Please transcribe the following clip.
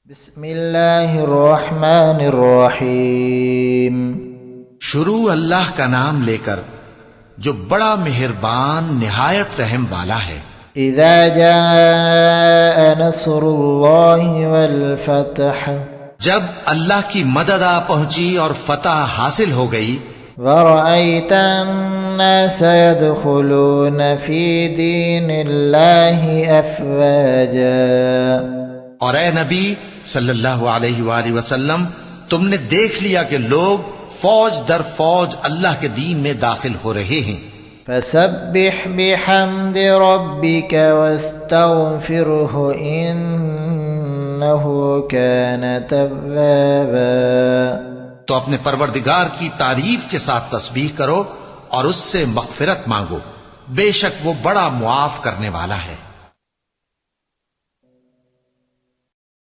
بسم اللہ الرحمن الرحیم۔ شروع اللہ کا نام لے کر جو بڑا مہربان نہایت رحم والا ہے۔ اذا جاء نصر اللہ والفتح، جب اللہ کی مدد آ پہنچی اور فتح حاصل ہو گئی، ورأیت الناس يدخلون فی دین اللہ افواجا، اور اے نبی صلی اللہ علیہ وآلہ وسلم، تم نے دیکھ لیا کہ لوگ فوج در فوج اللہ کے دین میں داخل ہو رہے ہیں۔ فسبح بحمد ربک واستغفرہ انہ کان توابا، تو اپنے پروردگار کی تعریف کے ساتھ تسبیح کرو اور اس سے مغفرت مانگو، بے شک وہ بڑا معاف کرنے والا ہے۔